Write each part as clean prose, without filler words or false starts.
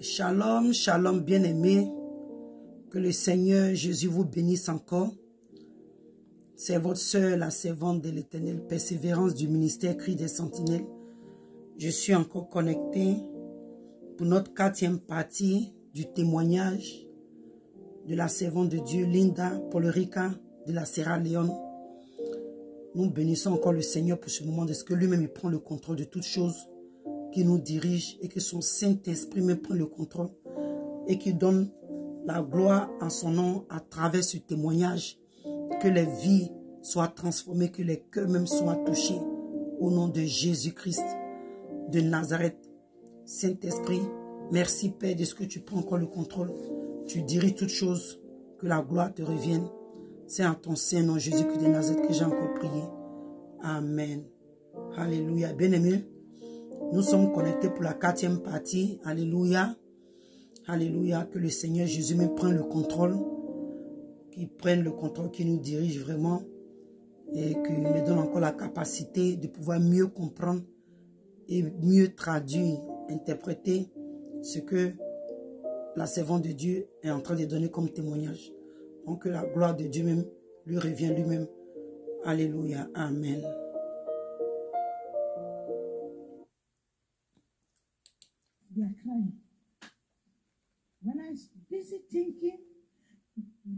Shalom, shalom bien-aimés. Que le Seigneur Jésus vous bénisse encore. C'est votre sœur, la servante de l'Éternel, persévérance du ministère Cri des Sentinelles. Je suis encore connecté pour notre 4e partie du témoignage de la servante de Dieu, Linda Polorica de la Sierra Leone. Nous bénissons encore le Seigneur pour ce moment de ce que lui-même il prend le contrôle de toutes choses, qui nous dirige et que son Saint-Esprit même prend le contrôle et qui donne la gloire en son nom à travers ce témoignage, que les vies soient transformées, que les cœurs même soient touchés au nom de Jésus-Christ de Nazareth. Saint-Esprit, merci Père de ce que tu prends encore le contrôle. Tu diriges toutes choses, que la gloire te revienne. C'est en ton Saint-Nom Jésus-Christ de Nazareth que j'ai encore prié. Amen. Alléluia. Bien-aimés, nous sommes connectés pour la 4e partie. Alléluia. Alléluia. Que le Seigneur Jésus me prenne le contrôle. Qu'il prenne le contrôle, qu'il nous dirige vraiment. Et qu'il me donne encore la capacité de pouvoir mieux comprendre et mieux traduire, interpréter ce que la servante de Dieu est en train de donner comme témoignage. Donc que la gloire de Dieu même lui revient lui-même. Alléluia. Amen. They are crying. When I was busy thinking,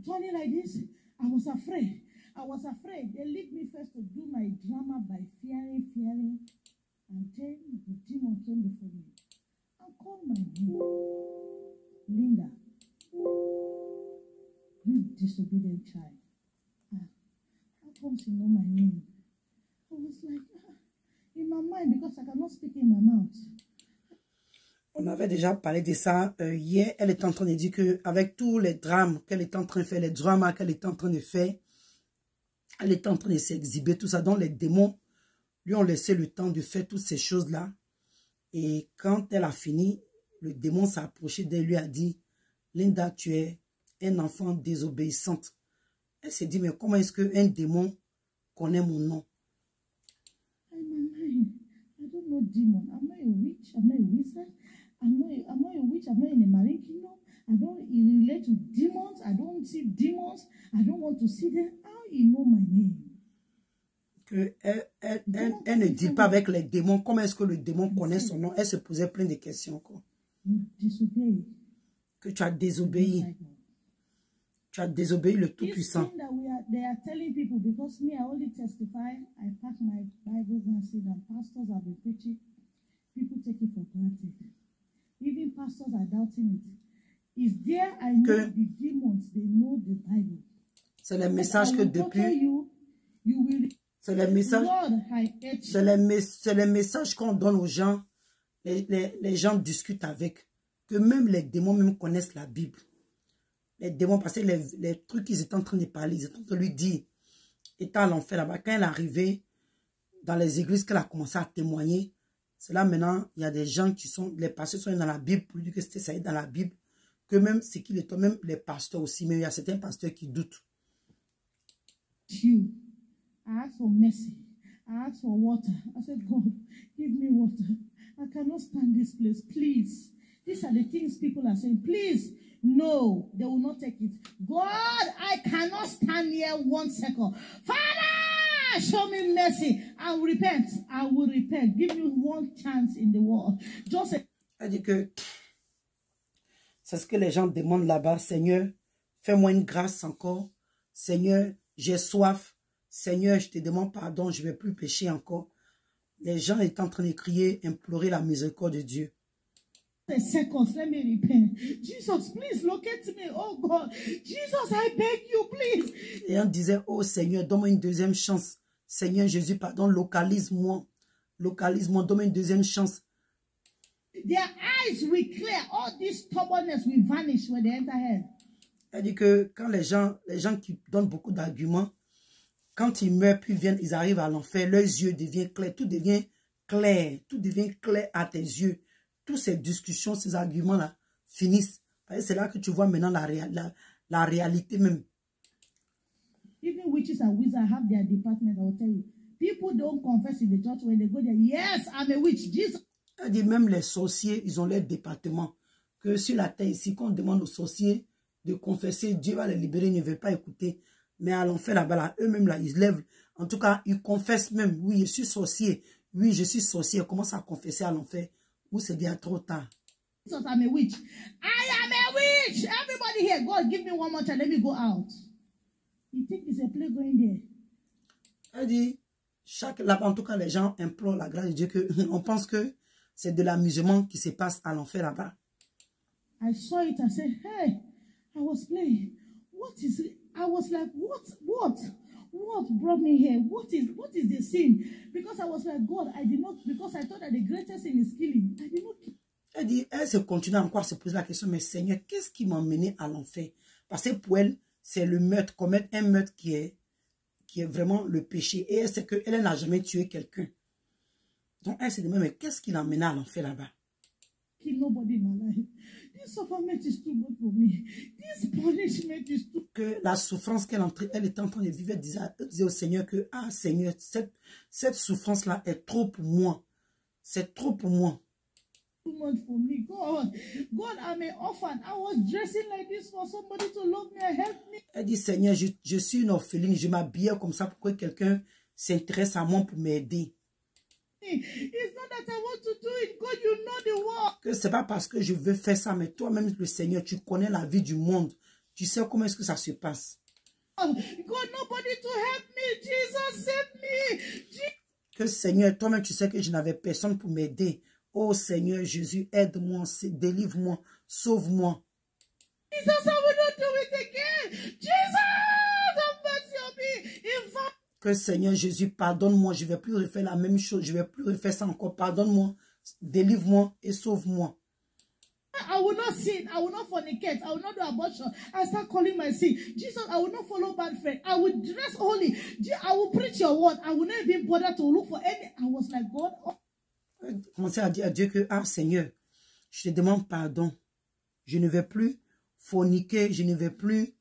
turning like this, I was afraid. I was afraid. They lead me first to do my drama by fearing. And then the demon came before me and called my name. Linda, you disobedient child. How come you know my name? I was like, in my mind, because I cannot speak in my mouth. On avait déjà parlé de ça hier. Elle est en train de dire qu'avec tous les drames qu'elle est en train de faire, les dramas qu'elle est en train de faire, elle est en train de s'exhiber, tout ça. Donc les démons lui ont laissé le temps de faire toutes ces choses-là. Et quand elle a fini, le démon s'est approché d'elle, lui a dit, Linda, tu es un enfant désobéissante. Elle s'est dit, mais comment est-ce qu'un démon connaît mon nom? I don't know demon. I'm not a witch. I'm not a wizard. I'm not a witch. I'm not in a marine kingdom. I don't relate to demons. I don't see demons. I don't want to see them. How you know my name? Que elle ne dit pas avec les démons. Comment est-ce que le démon connaît son nom? Elle se posait plein de questions encore. Que tu as désobéi. Tu as désobéi le Tout-Puissant. They are telling people, because me, I only testify. I pack my Bible and sit down. Pastors have been preaching. People take it for granted. Even pastors are doubting it. Is there, I know the demons, they know the Bible. C'est le message que depuis... C'est le message qu'on donne aux gens. Les gens discutent avec. Que même les démons même connaissent la Bible. Les démons, parce que les trucs qu'ils étaient en train de parler, ils étaient en train de lui dire, étant à l'enfer là-bas, quand elle est arrivée dans les églises, qu'elle a commencé à témoigner, c'est là maintenant, il y a des gens qui sont, les pasteurs sont dans la Bible, pour dire que c'était ça dans la Bible, que même ce qu'il est, même les pasteurs aussi, mais il y a certains pasteurs qui doutent. I asked for mercy. I asked for water. I said, God, give me water. I cannot stand this place, please. These are the things people are saying. Please, no, they will not take it. God, I cannot stand here 1 second. Father, show me mercy. I will repent. I will repent. Give me one chance in the world. Just Elle dit que c'est ce que les gens demandent là-bas. Seigneur, fais-moi une grâce encore. Seigneur, j'ai soif. Seigneur, je te demande pardon, je ne vais plus pécher encore. Les gens étaient en train de crier, implorer la miséricorde de Dieu. Seconds, let me repent. Jesus, please locate me. Oh God, Jesus, I beg you, please. Et on disait, oh Seigneur, donne-moi une deuxième chance. Seigneur Jésus, pardon, localise-moi. Localise-moi, donne-moi une deuxième chance. Their eyes will clear. All this stubbornness will vanish when they enter hell. Elle dit que quand les gens qui donnent beaucoup d'arguments, quand ils meurent, puis viennent, ils arrivent à l'enfer, leurs yeux deviennent clairs, tout devient clair à tes yeux. Toutes ces discussions, ces arguments-là finissent. C'est là que tu vois maintenant la réalité même. Even witches and wizards have their department, I will tell you. People don't confess in the church when they go there. Yes, I'm a witch. Jesus. Elle dit même les sorciers, ils ont leur département. que sur la terre ici, quand on demande aux sorciers de confesser, Dieu va les libérer, ils ne veulent pas écouter. Mais à l'enfer là-bas, là, eux-mêmes là, ils se lèvent. En tout cas, ils confessent même, oui, je suis sorcier. Oui, je suis sorcier. Ils commencent à confesser à l'enfer. Ou c'est déjà trop tard. Jesus, I'm a witch. I am a witch. Everybody here, God, give me one more time. Let me go out. You think it's a play going there? Elle dit, là-bas, en tout cas, les gens implorent la grâce de Dieu. On pense que c'est de l'amusement qui se passe à l'enfer là-bas. I saw it. I said, hey, I was playing. What is it? I was like, what brought me here? What is the sin? Because I was like, God, I did not, because I thought that the greatest sin is killing. I did not kill. Elle dit, elle se continue encore à se poser la question, mais Seigneur, qu'est-ce qui m'a mené à l'enfer? Parce que pour elle, c'est le meurtre, commettre un meurtre qui est vraiment le péché. Et elle sait qu'elle n'a jamais tué quelqu'un. Donc elle se demande, mais qu'est-ce qui l'a mené à l'enfer là-bas? Kill nobody in my life. This sufferment is too much for me. This punishment is too. Que la souffrance qu'elle était en train de vivre, elle disait au Seigneur que, ah Seigneur, cette souffrance-là est trop pour moi. C'est trop pour moi. Too much for me. God, I'm an orphan. I was dressing like this for somebody to love me and help me. Elle dit, Seigneur, je suis une orpheline, je m'habille comme ça pour que quelqu'un s'intéresse à moi pour m'aider. It's not that I want to do it. God, you know the work. Que c'est pas parce que je veux faire ça, mais toi-même, le Seigneur, tu connais la vie du monde. Tu sais comment est-ce que ça se passe. God, nobody to help me. Jesus, save me. Que Seigneur, toi-même, tu sais que je n'avais personne pour m'aider. Oh Seigneur Jésus, aide-moi, délivre-moi, sauve-moi. Jesus, I will not do it again. Jesus, have mercy on me. In fact, que Seigneur Jésus, pardonne-moi, je ne vais plus refaire la même chose, je ne vais plus refaire ça encore. Pardonne-moi, délivre-moi et sauve-moi. I will not sin. I will not fornicate. I will not do abortion. I start calling my sin. Jesus, I will not follow bad friends. I will dress holy. I will preach your word. I will not even bother to look for any. I was like, God. Commencez à dire à Dieu que, ah Seigneur, je te demande pardon. Je ne vais plus forniquer, je ne vais plus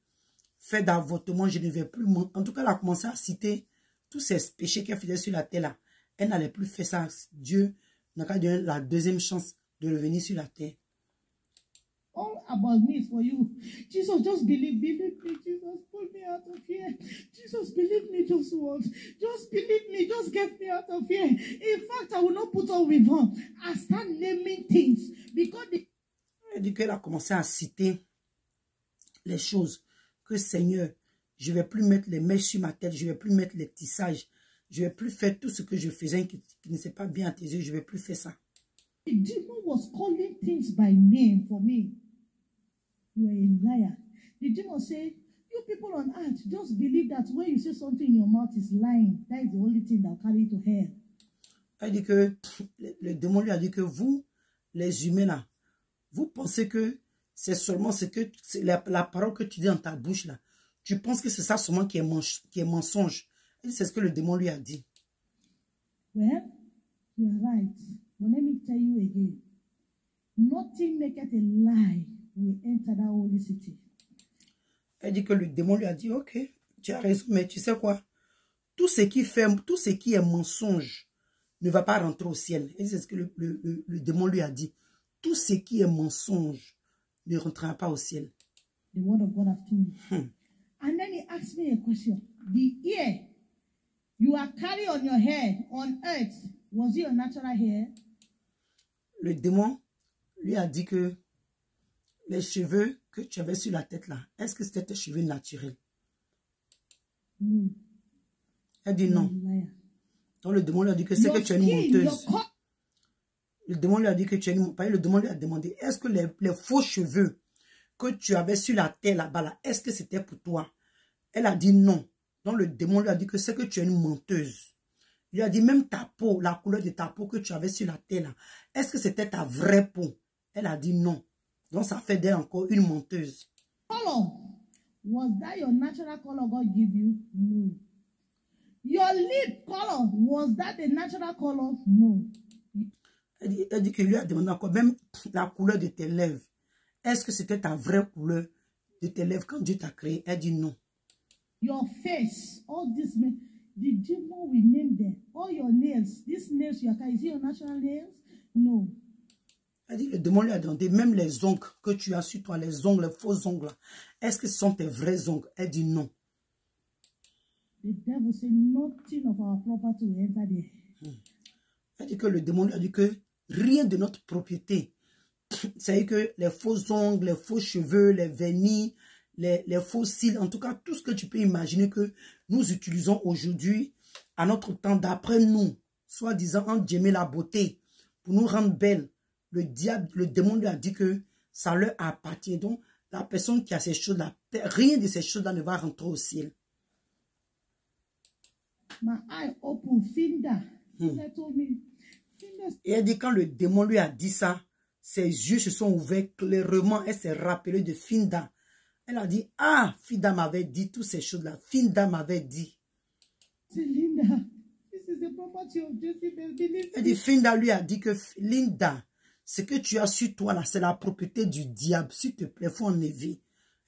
faire d'avortement, je ne vais plus... En tout cas, elle a commencé à citer tous ces péchés qu'elle faisait sur la terre là. Elle n'allait plus faire ça. Dieu n'a qu'à donner la deuxième chance de revenir sur la terre. All about me is for you. Jesus, just believe me. Jesus, pull me out of here. Jesus, believe me just once. Just believe me. Just get me out of here. In fact, I will not put on with her. I start naming things. Because Elle dit qu'elle a commencé à citer les choses. Que Seigneur, je ne vais plus mettre les mèches sur ma tête. Je ne vais plus mettre les tissages. Je ne vais plus faire tout ce que je faisais qui ne s'est pas bien à tes yeux. Je ne vais plus faire ça. the demon was calling things by name for me. You are a liar. The demon say, you people on earth, just believe that when you say something in your mouth is lying. That is the only thing that will carry you to hell. Elle dit que le démon lui a dit que vous, les humains là, vous pensez que c'est seulement ce que la parole que tu dis dans ta bouche là. Tu penses que c'est ça seulement qui est mensonge. C'est ce que le démon lui a dit. Well, you are right. But let me tell you again. Nothing maketh a lie will enter that holy city. Elle dit que le démon lui a dit, ok, tu as raison, mais tu sais quoi? Tout ce qui est mensonge ne va pas rentrer au ciel. Et c'est ce que le démon lui a dit. Tout ce qui est mensonge ne rentrera pas au ciel. The word of God has told me. And then he asked me a question. The ear you are carrying on your head on earth, was it your natural hair? Le démon lui a dit que les cheveux que tu avais sur la tête là, est-ce que c'était tes cheveux naturels? No. Elle dit non. Donc le démon lui a dit que c'est que tu es une menteuse. Le démon lui a dit que tu es une... Le démon lui a demandé, est-ce que les faux cheveux que tu avais sur la tête là-bas, là, est-ce que c'était pour toi? Elle a dit non. Donc le démon lui a dit que c'est que tu es une menteuse. Il lui a dit même ta peau, la couleur de ta peau que tu avais sur la tête là, est-ce que c'était ta vraie peau? Elle a dit non. Donc ça fait d'elle encore une menteuse. Color. Was that your natural color God give you? No. Your lip color. Was that the natural color? No. Elle dit qu'il lui a demandé encore même la couleur de tes lèvres. Est-ce que c'était ta vraie couleur de tes lèvres quand Dieu t'a créé? Elle dit non. Your face, all this, the demon will name them. All your nails, these nails you are carrying, is it your natural nails? No. Elle dit, le démon lui a demandé, même les ongles que tu as sur toi, les ongles, les faux ongles, est-ce que ce sont tes vrais ongles? Elle dit non. The devil said nothing of our property will enter there. Elle dit que le démon lui a dit que rien de notre propriété. C'est-à-dire que les faux ongles, les faux cheveux, les vernis, les faux cils, en tout cas, tout ce que tu peux imaginer que nous utilisons aujourd'hui, à notre temps, d'après nous, soi-disant, en la beauté, pour nous rendre belles. Le diable, le démon lui a dit que ça leur appartient. Donc, la personne qui a ces choses-là, rien de ces choses-là ne va rentrer au ciel. My eye open, Finda. Finda told me. Et elle dit quand le démon lui a dit ça, ses yeux se sont ouverts clairement. Elle s'est rappelée de Finda. Elle a dit, ah, Finda m'avait dit toutes ces choses-là. Finda m'avait dit. Linda, this is the property of Jezebel. Elle dit, Finda lui a dit que, Linda, ce que tu as sur toi là, c'est la propriété du diable. S'il te plaît, il faut enlever.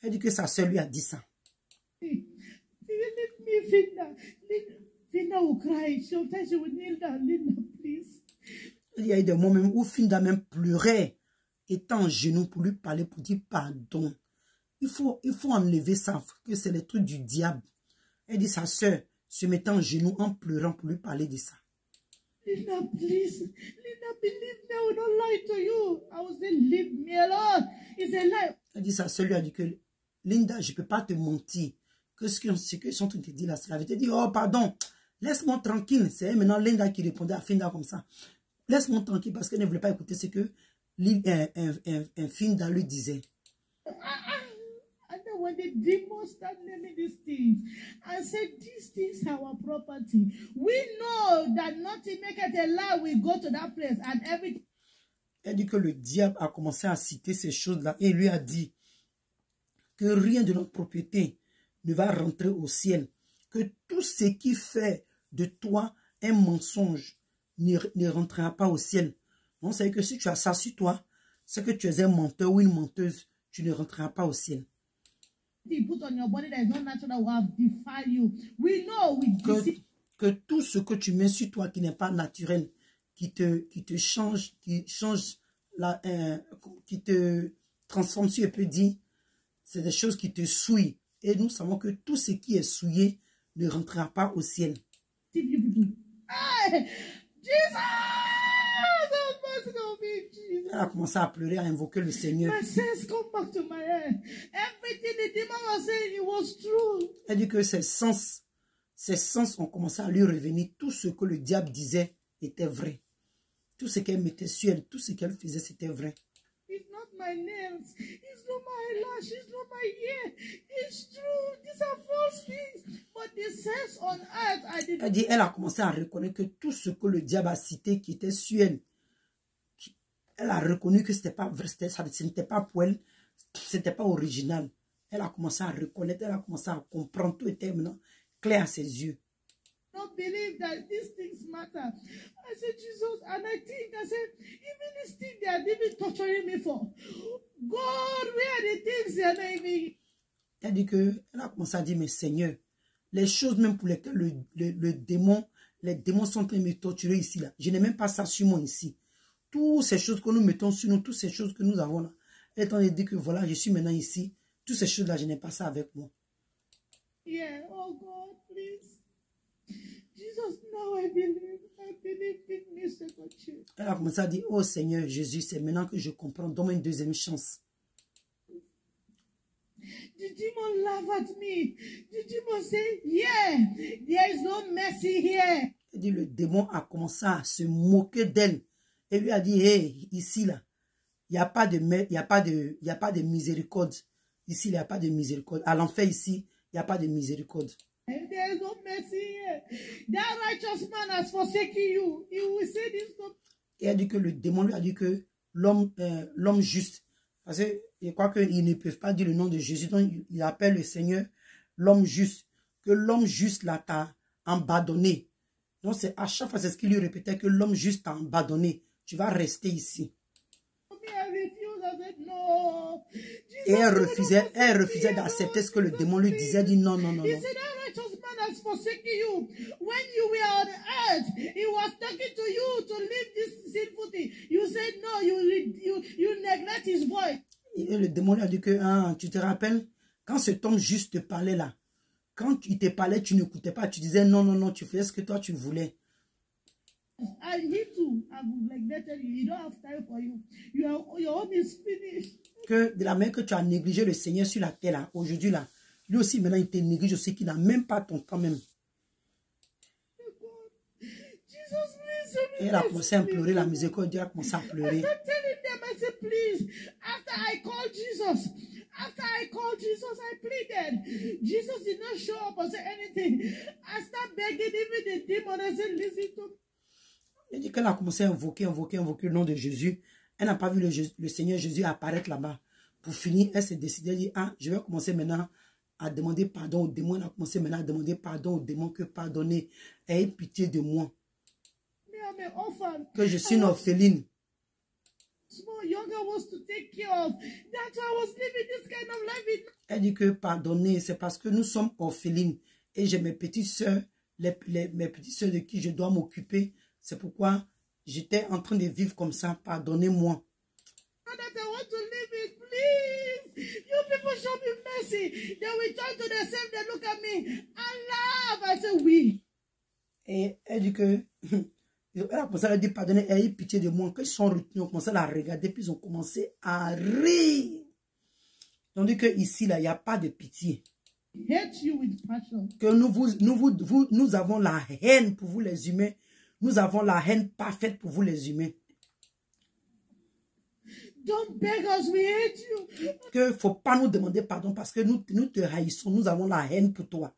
Elle dit que sa soeur lui a dit ça. Finda will cry. Sometimes she will kneel down. Linda, please. Il y a eu des moments même où Finda même pleurait, étant en genoux pour lui parler, pour dire pardon. Il faut enlever ça, que c'est le truc du diable. Elle dit sa soeur se mettant en genoux en pleurant pour lui parler de ça. Linda, please. Linda, believe me, I will not lie to you. I will say, leave me alone. It's a lie. Elle dit sa soeur lui a dit que Linda, je ne peux pas te mentir. Que ce qu'ils sont en train de te dire là, c'est la vérité. Elle dit, oh pardon, laisse-moi tranquille. C'est maintenant Linda qui répondait à Finda comme ça. Laisse-moi tranquille parce qu'elle ne voulait pas écouter ce que un Finda lui disait. And then when the demons start naming these things and say these things are our property, we know that nothing make it a lie. We go to that place and everything. Elle dit que le diable a commencé à citer ces choses-là et lui a dit que rien de notre propriété ne va rentrer au ciel. Que tout ce qui fait de toi un mensonge ne rentrera pas au ciel. On sait que si tu as ça sur toi, c'est que tu es un menteur ou une menteuse, tu ne rentreras pas au ciel. Que tout ce que tu mets sur toi qui n'est pas naturel, qui te change, qui te transforme, si je peux dire, c'est des choses qui te souillent. Et nous savons que tout ce qui est souillé ne rentrera pas au ciel. Elle a commencé à pleurer, à invoquer le Seigneur. Elle dit que ses sens ont commencé à lui revenir. Tout ce que le diable disait était vrai. Tout ce qu'elle mettait sur elle, tout ce qu'elle faisait, c'était vrai. It's not my nails. It's not my eyelash. It's not my hair. It's true. These are false things. But the sense on earth, I didn't. Elle dit, elle a commencé à reconnaître que tout ce que le diable a cité qui était sur elle, elle a reconnu que c'était pas vrai, ce n'était pas pour elle, c'était pas original. Elle a commencé à reconnaître, elle a commencé à comprendre, tout était maintenant clair à ses yeux. Don't believe that these things matter. I said, Jesus, and I said, even this thing they are even torturing me for. God, where are the things they are not even... Elle dit que, elle a commencé à dire, mais Seigneur, les choses même pour lesquelles les démons sont en train de me torturer ici, là. Je n'ai même pas ça sur moi ici. Toutes ces choses que nous mettons sur nous, toutes ces choses que nous avons là. Elle est en train de dire que voilà, je suis maintenant ici. Toutes ces choses-là, je n'ai pas ça avec moi. Yeah, oh God, please. Jesus, now I believe in me second chance. Elle a commencé à dire, oh Seigneur Jésus, c'est maintenant que je comprends, donne-moi une deuxième chance. The demon laugh at me. The demon say, yeah, there is no mercy here. Elle dit, le démon a commencé à se moquer d'elle. Et lui a dit, hey, ici là, il n'y a pas de miséricorde. Ici, il n'y a pas de miséricorde. À l'enfer ici, il n'y a pas de miséricorde. There is no mercy here. That righteous man has forsaken you. He will say this. Et elle dit que le démon lui a dit que l'homme juste, parce que je crois qu'ils ne peuvent pas dire le nom de Jésus, donc il appelle le Seigneur l'homme juste, que l'homme juste là t'a abandonné. Donc c'est à chaque fois c'est ce qu'il lui répétait, que l'homme juste t'a abandonné. Tu vas rester ici. Et elle refusait d'accepter ce que le démon lui disait. Elle dit non, non, non, non. was forsaking you. When you were on earth, he was talking to you to leave this sinful thing. You said no, you neglect his voice. Et le démon lui a dit que, hein, tu te rappelles, quand cet homme juste te parlait là, quand il te parlait, tu n'écoutais pas, tu disais non, non, non, tu faisais ce que toi tu voulais. And he too have neglected you. He don't have time for you. Your home is finished. Que de la manière que tu as négligé le Seigneur sur la terre là, aujourd'hui là, lui aussi maintenant il te néglige aussi qu'il n'a même pas ton temps même. Et elle a commencé à pleurer, la miséricorde, elle a commencé à pleurer. I said, please, after I called Jesus, I pleaded. Jesus did not show up or say anything. I started begging even the demon. I said, listen to me. Elle dit qu'elle a commencé à invoquer le nom de Jésus. Elle n'a pas vu le Seigneur Jésus apparaître là-bas. Pour finir, elle s'est décidée, elle dit, ah, je vais commencer maintenant à demander pardon aux démons. Elle a commencé maintenant à demander pardon aux démons, que pardonner, ayez pitié de moi. Que je suis une orpheline. Elle dit que pardonner, c'est parce que nous sommes orphelines. Et j'ai mes petites soeurs, mes petites soeurs de qui je dois m'occuper. C'est pourquoi j'étais en train de vivre comme ça. Pardonnez-moi. Et elle dit que... Elle a commencé à dire, pardonnez, ayez pitié de moi. Quand ils sont retenus, ils ont commencé à la regarder, puis ils ont commencé à rire. Tandis que ici, là, il n'y a pas de pitié. Que nous avons la haine pour vous les humains. Nous avons la haine parfaite pour vous les humains. Don't beg us, we hate you. Que il ne faut pas nous demander pardon parce que nous te haïssons. Nous avons la haine pour toi.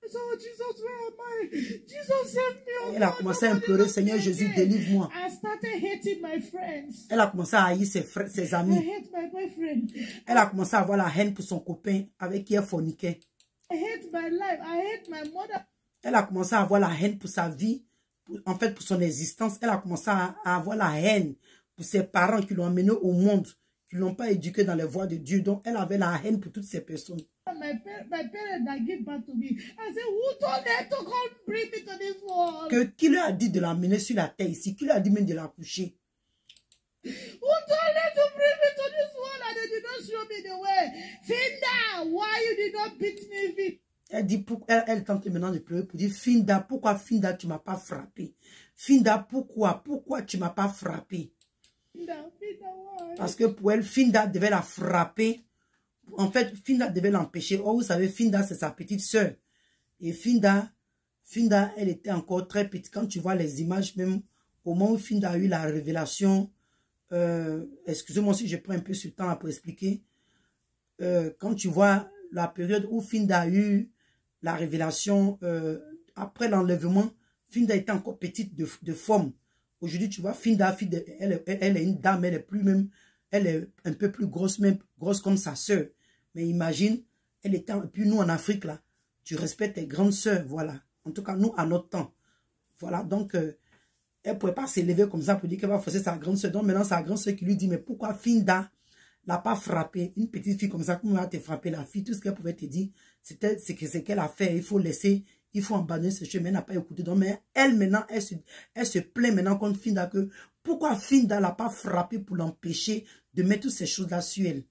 So, Jesus, where am I? Jesus, save me. Elle a commencé à implorer, Seigneur Jésus, délivre-moi. I started hating my friends. Elle a commencé à haïr ses amis. I hate my boyfriend. Elle a commencé à avoir la haine pour son copain avec qui elle forniquait. I hate my life. I hate my mother. Elle a commencé à avoir la haine pour sa vie, en fait pour son existence. Elle a commencé à avoir la haine pour ses parents qui l'ont amené au monde, qui ne l'ont pas éduqué dans les voies de Dieu. Donc elle avait la haine pour toutes ces personnes. My parents that give back to me. I said, who told them to come bring me to this world? Que qui leur a dit de l'amener sur la terre ici? Qui leur a dit même de la coucher? Who told them to bring me to this world and they did not show me the way? Finda, why you did not beat me? Elle dit, elle tente maintenant de pleurer pour dire, Finda, pourquoi Finda tu m'as pas frappé? Finda, pourquoi tu m'as pas frappé? Finda, why? Parce que pour elle, Finda devait la frapper. En fait, Finda devait l'empêcher. Oh, vous savez, Finda, c'est sa petite sœur. Et Finda, elle était encore très petite. Quand tu vois les images, même au moment où Finda a eu la révélation, excusez-moi si je prends un peu ce temps là pour expliquer. Quand tu vois la période où Finda a eu la révélation, après l'enlèvement, Finda était encore petite de forme. Aujourd'hui, tu vois, Finda, elle est une dame, elle est plus même... Elle est un peu plus grosse, même grosse comme sa sœur. Mais imagine, elle était... Puis nous, en Afrique, là, tu respectes tes grandes sœurs, voilà. En tout cas, nous, à notre temps. Voilà, donc, elle ne pouvait pas s'élever comme ça pour dire qu'elle va forcer sa grande sœur. Donc, maintenant, sa grande sœur qui lui dit, mais pourquoi Finda l'a pas frappé? Une petite fille comme ça, comment va te frapper la fille? Tout ce qu'elle pouvait te dire, c'était ce qu'elle a fait. Il faut laisser, il faut abandonner ce chemin. Elle n'a pas écouté. Donc, mais elle, maintenant, elle se plaint maintenant contre Finda que pourquoi Finda l'a pas frappé pour l'empêcher de mettre toutes ces choses-là sur elle.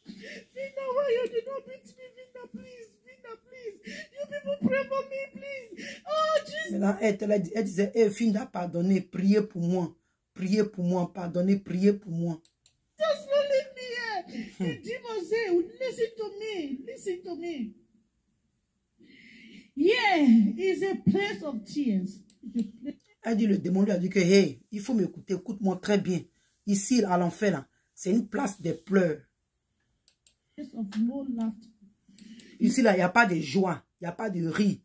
Finda, why you did not beat me? Finda, please. Finda, please. You people pray for me, please. Oh, Jesus. Maintenant, elle disait, hey, Finda, pardonnez, priez pour moi. Priez pour moi, pardonnez, priez pour moi. Just don't leave me here. The demon say, listen to me. Listen to me. Here is a place of tears. Elle dit, le démon lui a dit que, hey, il faut m'écouter, écoute-moi très bien. Ici, à l'enfer, là, c'est une place de pleurs. Ici, là, il n'y a pas de joie, il n'y a pas de rire.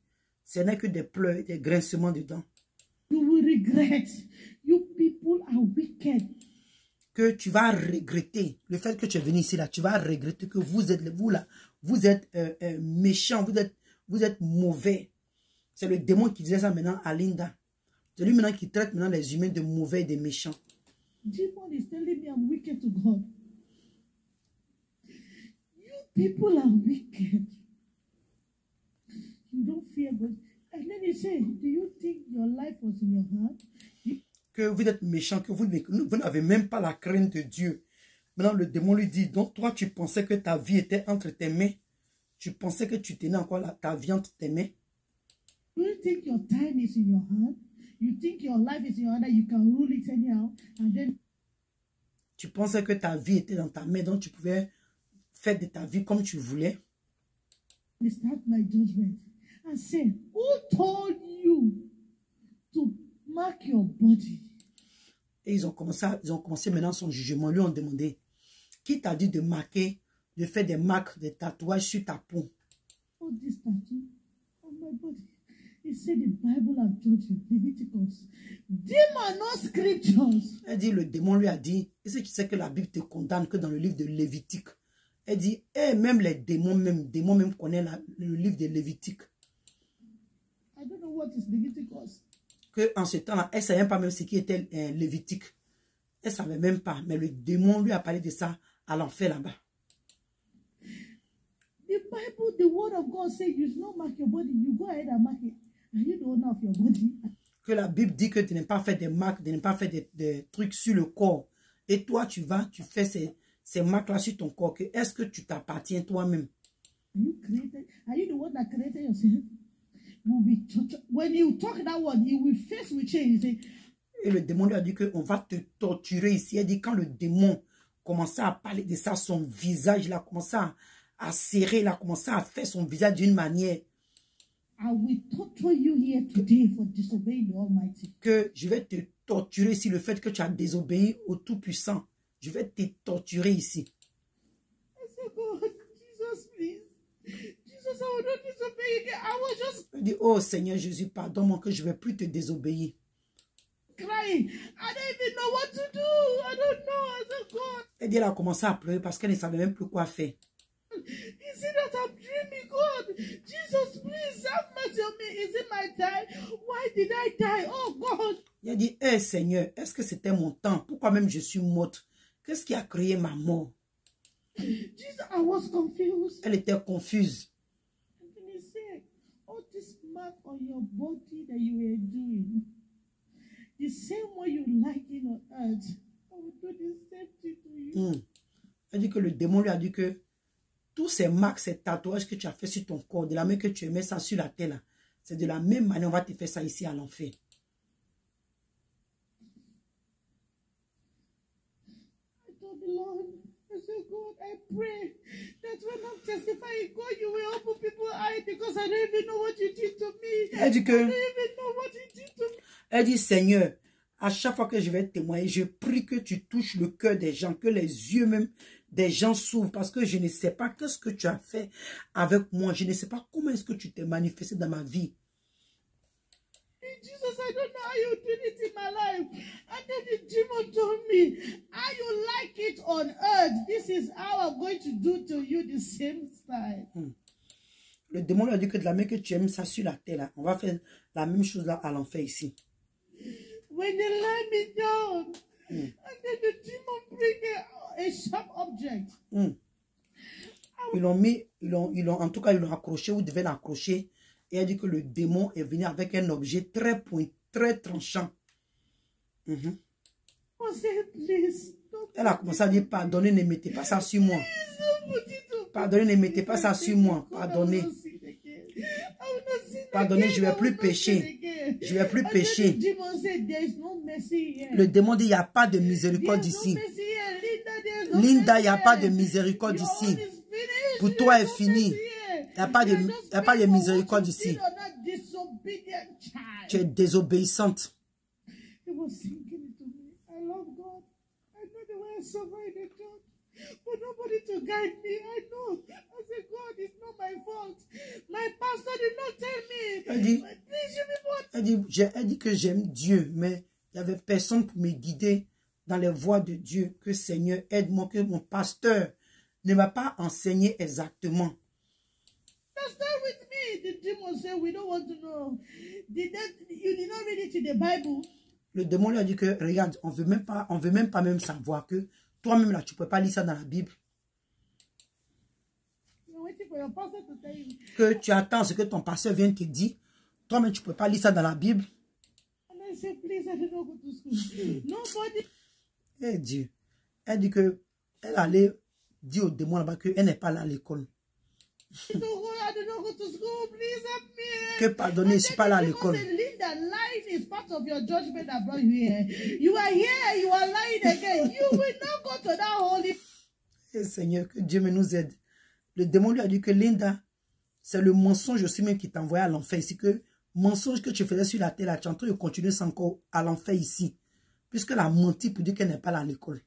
Ce n'est que des pleurs, des grincements dedans. You will regret. You people are wicked. Que tu vas regretter. Le fait que tu es venu ici, là, tu vas regretter que vous êtes, vous, là, vous êtes méchants, vous êtes mauvais. C'est le démon qui disait ça maintenant à Linda. C'est lui maintenant qui traite maintenant les humains de mauvais et de méchants. Demon is telling me I'm wicked to God. You people are wicked. you don't fear God. And then he said, do you think your life was in your heart? Que vous êtes méchant, que vous n'avez même pas la crainte de Dieu. Maintenant, le démon lui dit, donc toi, tu pensais que ta vie était entre tes mains. Tu pensais que tu tenais encore ta vie entre tes mains. Do you think your time is in your hand? You think your life is in your hand, that you can rule it anyhow? And then tu pensais que ta vie était dans ta main, donc tu pouvais faire de ta vie comme tu voulais. they start my judgment and say, who told you to mark your body? Et ils ont commencé maintenant son jugement. Lui ont demandé, qui t'a dit de marquer, de faire des marques, des tatouages sur ta peau? Oh, this tattoo on my body. He said the Bible have judged you, Leviticus. Demon, no scriptures. Elle dit, le démon lui a dit, est-ce que tu sais que la Bible te condamne que dans le livre de Lévitique? Elle dit, même les démons même connaissent le livre de Lévitique. I don't know what is Leviticus. Que en ce temps-là, elle ne savait même pas même ce qui était Lévitique. Elle ne savait même pas, mais le démon lui a parlé de ça à l'enfer là-bas. The Bible, the word of God says you should not mark your body. You go ahead and mark it. Are you the owner of your body? Que la Bible dit que tu n'as pas fait des marques, de ne pas faire des trucs sur le corps. Et toi, tu fais ces marques-là sur ton corps. Est-ce que tu t'appartiens toi-même? Are you the one that created yourself? When you talk that word, you will face with change. Et le démon lui a dit qu'on va te torturer ici. Elle dit quand le démon commençait à parler de ça, son visage, il a commencé à serrer, il a commencé à faire son visage d'une manière. I will torture you here today for disobeying the Almighty. Que je vais te torturer ici, le fait que tu as désobéi au Tout-Puissant. Je vais te torturer ici. I said, God, Jesus, please. Jesus, I will not disobey again. I was just... Elle dit, oh Seigneur Jésus, pardonne-moi que je ne vais plus te désobéir. Crying. I don't even know what to do. I don't know. I said, God. Elle dit, elle a commencé à pleurer parce qu'elle ne savait même plus quoi faire. Is it that I'm dreaming, God? Jesus, please have mercy on me. Is it my time? Why did I die? Oh, God. Il a dit, Seigneur, est-ce que c'était mon temps? Pourquoi même je suis morte? Qu'est-ce qui a créé ma mort? Jesus, I was confused. Elle était confuse. And then he said, all this mark on your body that you were doing, the same way you like it on earth, I will do the same thing to you. Elle dit que le démon lui a dit que tous ces marques, ces tatouages que tu as fait sur ton corps, de la même que tu mets ça sur la terre, c'est de la même manière, on va te faire ça ici à l'enfer. I told the Lord, I said, God, I pray that when I'm testifying, God, you will open people's eyes because I don't even know what you did to me. Elle dit que, I don't even know what you did to me. Elle dit, Seigneur, à chaque fois que je vais témoigner, je prie que tu touches le cœur des gens, que les yeux même des gens s'ouvrent, parce que je ne sais pas qu'est-ce que tu as fait avec moi. Je ne sais pas comment est-ce que tu t'es manifesté dans ma vie. Jesus, I don't know how you did it in my life. And then the demon told me, how you like it on earth, this is how I'm going to do to you the same style. Le démon lui a dit que de la même que tu aimes ça sur la terre, là, on va faire la même chose là à l'enfer ici. When they lie me down, and then the demon bring a sharp object. En tout cas, ils l'ont accroché ou devaient l'accrocher. Et elle dit que le démon est venu avec un objet très très tranchant. Elle a commencé à dire, pardonnez, ne mettez pas ça sur moi. Pardonnez, ne mettez pas ça sur moi. Pardonnez. Pardonnez, je ne vais plus pécher. Je ne vais plus pécher. Le démon dit, il n'y a pas de miséricorde ici. Linda, il n'y a pas de miséricorde ici. Pour toi, est fini. Il n'y a pas de miséricorde ici. Tu es désobéissante. But nobody to guide me. I know. I said, God, it's not my fault. My pastor did not tell me. Elle dit que j'aime Dieu, mais il n'y avait personne pour me guider dans les voies de Dieu. Que Seigneur, aide-moi, que mon pasteur ne m'a pas enseigné exactement. Start with me. The demon said, we don't want to know. You did not read it in the Bible. Le démon lui a dit que, regarde, on veut même pas même savoir que toi-même là, tu ne peux pas lire ça dans la Bible. When waiting for your pastor to tell you. Que tu attends ce que ton pasteur vient te dire. Toi-même, tu ne peux pas lire ça dans la Bible. And I said, please, I did not go to school. Nobody. Eh Dieu. Elle dit que elle allait dire au démon là-bas qu'elle n'est pas là à l'école. I did not go to school. Please help me. Que pardonner, je ne suis pas là à l'école. Linda, lying is part of your judgment that brought you here. You are here, you are lying again. You will not go to that holy. Eh Seigneur, que Dieu me nous aide. Le démon lui a dit que Linda, c'est le mensonge aussi même qui t'a envoyé à l'enfer ici. Que mensonge que tu faisais sur la terre, là, tu es en train de continuer ça encore à l'enfer ici. Puisqu'elle a menti pour dire qu'elle n'est pas là à l'école.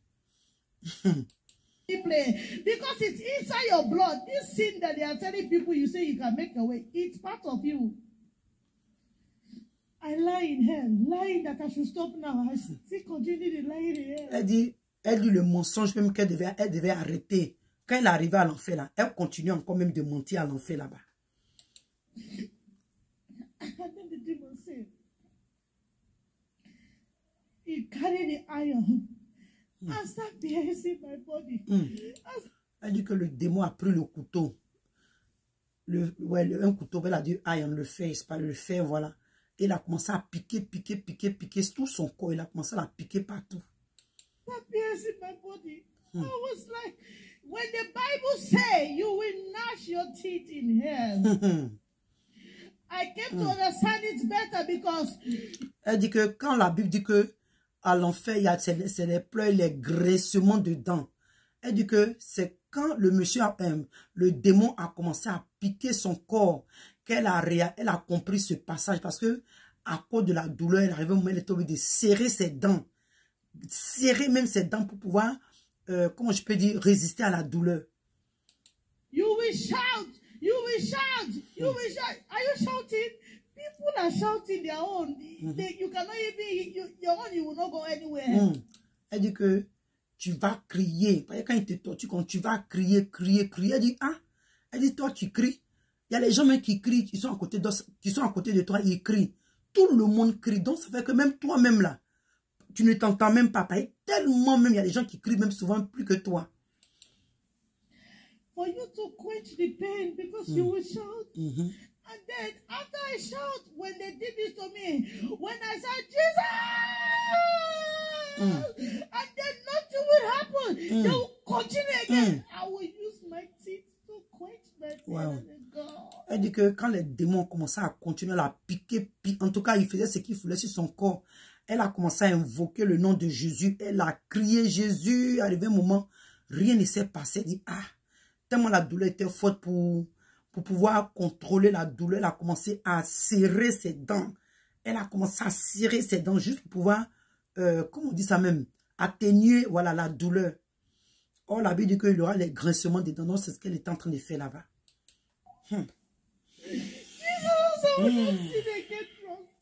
Because it's inside your blood. This sin that they are telling people you say you can make a way, it's part of you. I lie in hell, lying that I should stop now. I still continue to lie in hell. Elle dit le mensonge même qu'elle devait arrêter. Quand elle est arrivée à l'enfer là, elle continue encore même de mentir à l'enfer là-bas. And then the demon said, he carried the iron and start piercing my body. Elle dit que le démon a pris le couteau. Un couteau, elle a dit iron, le fer, c'est pas le fer, voilà. Et il a commencé à piquer tout son corps. Il a commencé à la piquer partout. Start piercing my body. I was like, when the Bible says you will gnash your teeth in hell. I came to understand it better because. Elle dit que quand la Bible dit que à l'enfer, il y a les pleurs, les graissements de dents. Elle dit que c'est quand le démon a commencé à piquer son corps qu'elle a compris ce passage. Parce que à cause de la douleur, elle arrivait au moment où elle était obligée de serrer ses dents. Serrer même ses dents pour pouvoir, comment je peux dire, résister à la douleur. You will shout, you will shout, you will shout. Are you shouting? People are shouting their own. You cannot even, your own, you will not go anywhere. Elle dit que tu vas crier. Quand il te torture, quand tu vas crier. Elle dit, ah, elle dit, toi, tu cries. Il y a les gens même qui crient, qui sont à côté de toi, ils crient. Tout le monde crie. Donc, ça fait que même toi-même là, tu ne t'entends même pas. Tellement même, il y a des gens qui crient même souvent plus que toi. For you to quench the pain because you will shout. And then after I shout, when they did this to me, when I said, Jesus! And then nothing will happen. They will continue again. I will use my teeth to quench my pain. Elle dit que quand les démons commençaient à continuer à la piquer, en tout cas, il faisait ce qu'il voulait sur son corps. Elle a commencé à invoquer le nom de Jésus. Elle a crié Jésus. Arrivé un moment, rien ne s'est passé. Elle dit, ah, tellement la douleur était forte pour pouvoir contrôler la douleur. Elle a commencé à serrer ses dents. Elle a commencé à serrer ses dents juste pour pouvoir, comment on dit ça même, atténuer, voilà, la douleur. Or, la Bible dit qu'il y aura les grincements des dents. C'est ce qu'elle est en train de faire là-bas.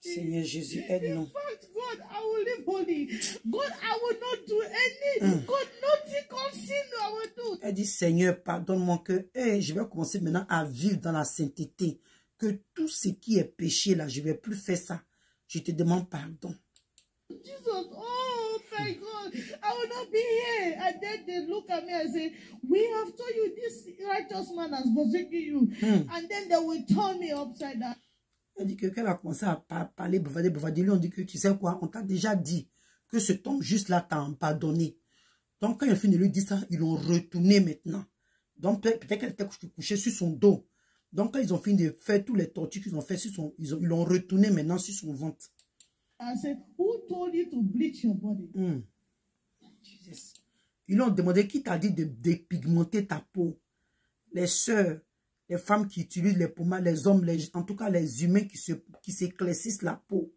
Seigneur Jésus, aide-nous. God, I will live holy. God, I will not do any. God, nothing comme sin, I will do. Elle dit, Seigneur, pardonne-moi que je vais commencer maintenant à vivre dans la sainteté. Que tout ce qui est péché là, je ne vais plus faire ça. Je te demande pardon. Jesus, oh my God, I will not be here. And then they look at me and say, we have told you this righteous man has forsaken you. And then they will turn me upside down. Elle dit que quand elle a commencé à parler, bavader, on dit que tu sais quoi, on t'a déjà dit que ce tombe juste là t'a pardonné. Donc quand il a fini de lui dire ça, ils l'ont retourné maintenant. Donc peut-être qu'elle était couchée sur son dos. Donc quand ils ont fini de faire tous les tortures qu'ils ont fait sur son, ils l'ont retourné maintenant sur son ventre. I said, who told you to bleach your body? Jesus. Ils l'ont demandé, qui t'a dit de dépigmenter ta peau? Les sœurs, les femmes qui utilisent les pommades, les hommes, en tout cas les humains qui s'éclaircissent la peau.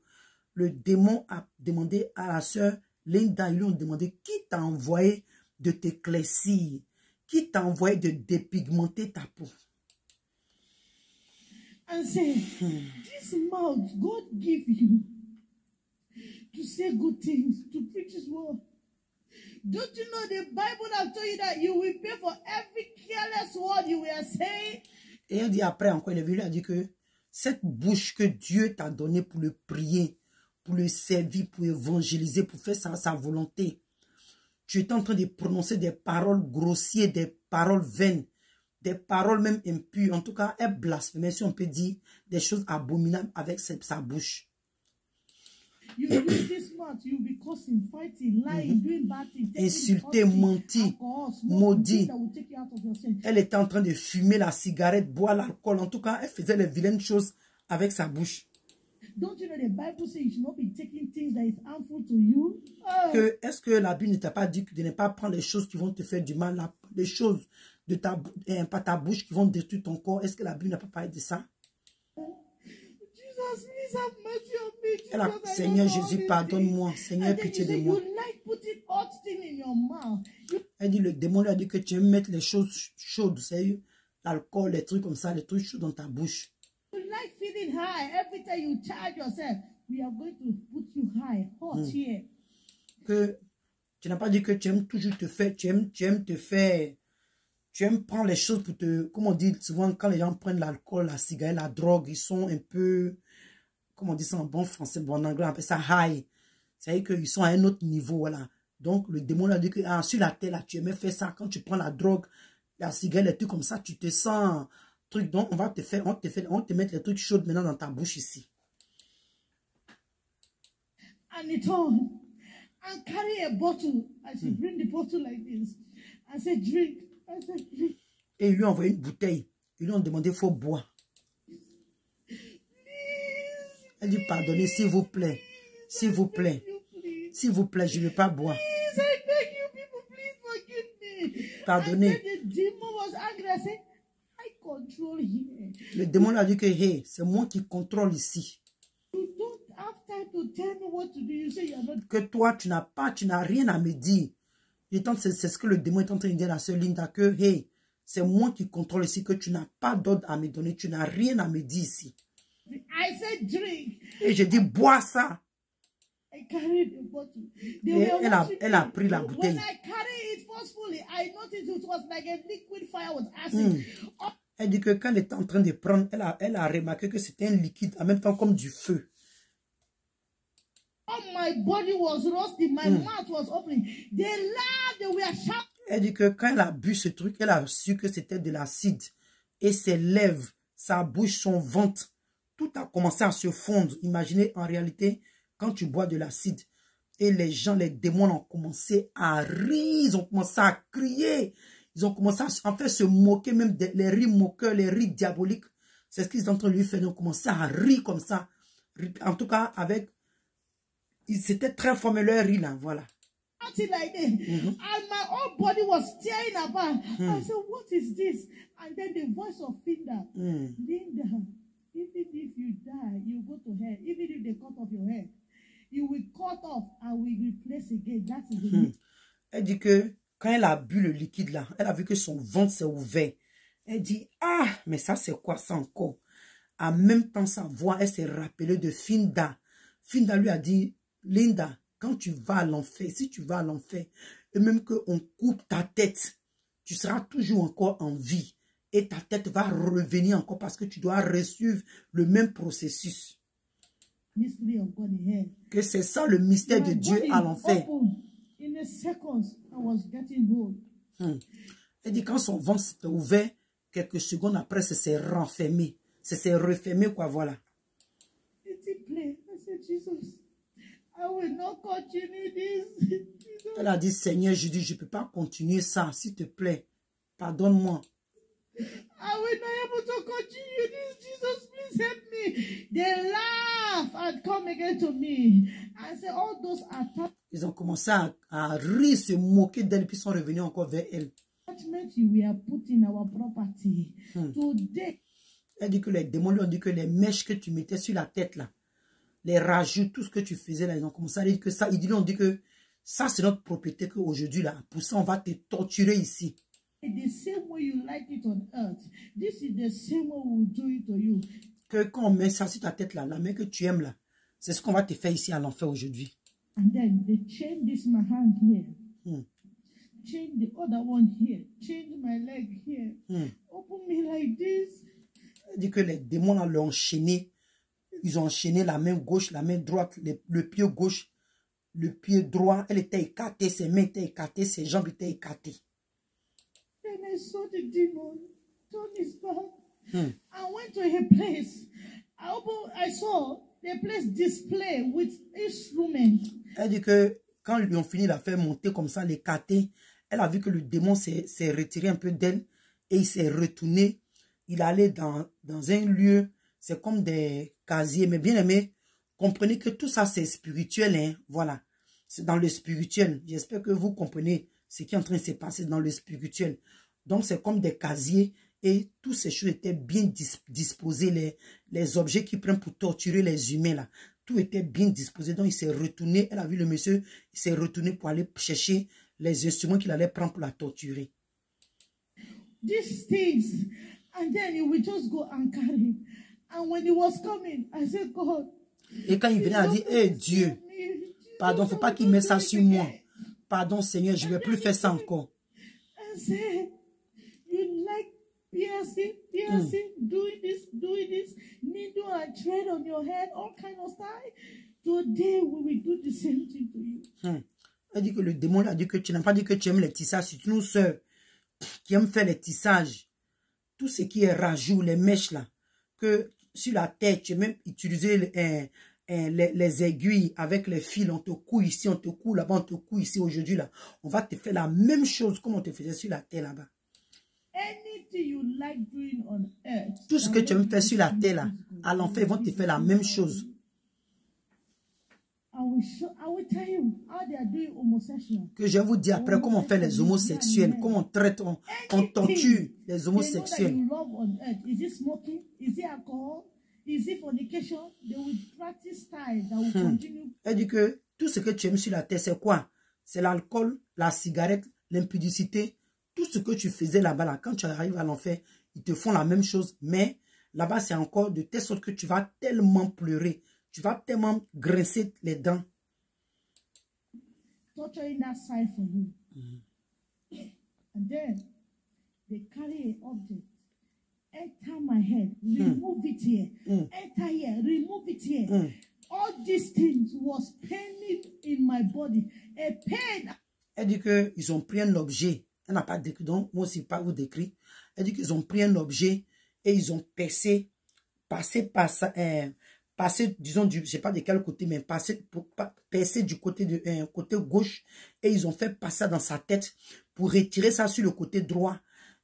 Le démon a demandé à la sœur Linda, ils lui ont demandé, qui t'a envoyé de t'éclaircir? Qui t'a envoyé de dépigmenter ta peau? And say, this mouth God give you to say good things, to preach his word. Don't you know the Bible has told you that you will pay for every careless word you were saying? Et elle dit après encore, il est venu, il a dit que cette bouche que Dieu t'a donnée pour le prier, pour le servir, pour évangéliser, pour faire sa volonté, tu es en train de prononcer des paroles grossières, des paroles vaines, des paroles même impures. En tout cas, elle blasphémait, si on peut dire, des choses abominables avec sa bouche. You use this mouth, you'll be cursing, fighting, lying, doing bad things, insulter, mentir, maudit. Elle était en train de fumer la cigarette, boire l'alcool. En tout cas, elle faisait les vilaines choses avec sa bouche. Don't you know the Bible says you should not be taking things that is harmful to you? Est-ce que la Bible ne t'a pas dit de ne pas prendre les choses qui vont te faire du mal, les choses de pas ta bouche qui vont détruire ton corps? Est-ce que la Bible n'a pas parlé de ça? Jesus, please have mercy on me. Jesus, Seigneur Jésus, pardonne-moi. Seigneur, pitié de moi. Elle dit, le démon lui a dit que tu aimes mettre les choses chaudes, c'est l'alcool, les trucs comme ça, les trucs chauds dans ta bouche. You like feeling high. Every time you charge yourself, we are going to put you high, hot here. Que tu n'as pas dit que tu aimes toujours te faire, tu aimes prendre les choses pour te, comme on dit souvent quand les gens prennent l'alcool, la cigarette, la drogue, ils sont un peu, comme on dit ça en bon français, bon en anglais, on appelle ça high. C'est-à-dire qu'ils sont à un autre niveau, voilà. Donc le démon a dit que sur la terre, là, tu aimais faire ça. Quand tu prends la drogue, la cigarette, les trucs comme ça, tu te sens truc. Donc on va te mettre les trucs chauds maintenant dans ta bouche ici. And it on. And carry a bottle. I said, bring the bottle like this. I said, drink. I said, drink. Et ils lui ont envoyé une bouteille. Ils lui ont demandé, il faut boire. Elle dit, pardonnez, s'il vous plaît. S'il vous plaît. S'il vous plaît, je ne veux pas boire. Pardonnez. Le démon lui a dit que, hey, c'est moi qui contrôle ici. Que toi, tu n'as rien à me dire. C'est ce que le démon est en train de dire à sœur Linda, que, hey, c'est moi qui contrôle ici, que tu n'as pas d'ordre à me donner, tu n'as rien à me dire ici. Et je dis, bois ça. Et elle a pris la bouteille. Elle dit que quand elle était en train de prendre, elle a remarqué que c'était un liquide, en même temps comme du feu. Elle dit que quand elle a bu ce truc, elle a su que c'était de l'acide. Et ses lèvres, sa bouche, son ventre, tout a commencé à se fondre. Imaginez en réalité, quand tu bois de l'acide, et les gens, les démons ont commencé à rire, ils ont commencé à crier, ils ont commencé à en fait se moquer, même les rires moqueurs, les rires diaboliques. C'est ce qu'ils sont en train de lui faire. Ils ont commencé à rire comme ça. En tout cas, avec... C'était très fort, mais leur rire là, voilà. Like this. And my whole body was tearing apart. I said, what is this? And then the voice of Linda, Linda, even if you die, you go to hell. Even if they cut off your hair, you will cut off and will replace again. That is it. Elle dit que quand elle a bu le liquide là, elle a vu que son ventre s'est ouvert. Elle dit, ah, mais ça c'est quoi ça encore? En même temps, sa voix, elle s'est rappelée de Finda. Finda lui a dit, Linda, quand tu vas à l'enfer, si tu vas à l'enfer, et même qu'on coupe ta tête, tu seras toujours encore en vie. Et ta tête va revenir encore parce que tu dois resuivre le même processus. Que c'est ça le mystère de Dieu à l'enfer. Elle dit quand son ventre s'était ouvert, quelques secondes après, ça s'est renfermé. Ça s'est refermé, quoi, voilà. Elle a dit, Seigneur, je dis, je ne peux pas continuer ça, s'il te plaît. Pardonne-moi. I will not able to continue this. Jesus, please help me. They laugh and come again to me. I say all those attachments. Ils ont commencé à rire, se moquer d'elle, puis sont revenus encore vers elle. You were put in our property. Today. Elle dit que les démons lui ont dit que les mèches que tu mettais sur la tête là, les rajouts, tout ce que tu faisais là, ils ont commencé à dire que ça, ils ont dit que ça c'est notre propriété qu'aujourd'hui là, pour ça on va te torturer ici. The same way you like it on earth, this is the same way we'll do it to you. Que quand on met ça sur ta tête là, la main que tu aimes là, c'est ce qu'on va te faire ici à l'enfer aujourd'hui. And then they chain this my hand here. Change the other one here. Change my leg here. Open me like this. Elle dit que les démons là l'ont enchaîné. Ils ont enchaîné la main gauche, la main droite, le pied gauche, le pied droit. Elle était écartée, ses mains étaient écartées, ses jambes étaient écartées. Then I saw the demon. turned his back. I went to a place. I saw the place display with instruments. Elle dit que quand ils ont fini de faire monter comme ça, les catés, elle a vu que le démon s'est retiré un peu d'elle et il s'est retourné. Il allait dans un lieu, c'est comme des casiers. Mais bien aimé, comprenez que tout ça c'est spirituel. Hein? Voilà, c'est dans le spirituel. J'espère que vous comprenez ce qui est en train de se passer dans le spirituel. Donc c'est comme des casiers et toutes ces choses étaient bien disposées. Les objets qu'ils prennent pour torturer les humains là. Tout était bien disposé. Donc, il s'est retourné. Elle a vu le monsieur. Il s'est retourné pour aller chercher les instruments qu'il allait prendre pour la torturer. These things. And then he would just go and carry him. And when he was coming, I said, God. Et quand il venait, elle a dit, hey Dieu, pardon, il ne faut pas qu'il mette ça sur moi. Pardon, Seigneur, je ne vais plus faire ça encore. I said, you like piercing, doing this, needle and thread on your head, all kind of stuff. Today we will do the same thing to you. Elle dit que le démon lui a dit que tu n'as pas dit que tu aimes les tissages. C'est nous sœurs qui aiment faire les tissages. Tout ce qui est rajout, les mèches là, que sur la tête, tu as même utilisé les aiguilles avec les fils. On te coud ici, on te coud là-bas, on te coud ici aujourd'hui là. On va te faire la même chose comme on te faisait sur la terre là-bas. Tout ce que tu aimes faire sur la terre là, à l'enfer, ils vont te faire la même chose. Que je vais vous dire après comment on fait les homosexuels, comment on traite, on torture les homosexuels. Elle dit que tout ce que tu aimes sur la terre, c'est quoi? C'est l'alcool, la cigarette, l'impudicité. Tout ce que tu faisais là-bas, là, quand tu arrives à l'enfer, ils te font la même chose. Mais là-bas, c'est encore de telle sorte que tu vas tellement pleurer. Tu vas tellement grincer les dents. Torturing that side for you. And then, they carry an object. Enter my head. Remove it here. Enter here. Remove it here. All these things was paining in my body. A pain. Elle dit qu'ils ont pris un objet. Elle n'a pas décrit, donc moi aussi pas vous décrit. Elle dit qu'ils ont pris un objet et ils ont passé disons, je ne sais pas de quel côté, mais percé du côté côté gauche et ils ont fait passer dans sa tête pour retirer ça sur le côté droit.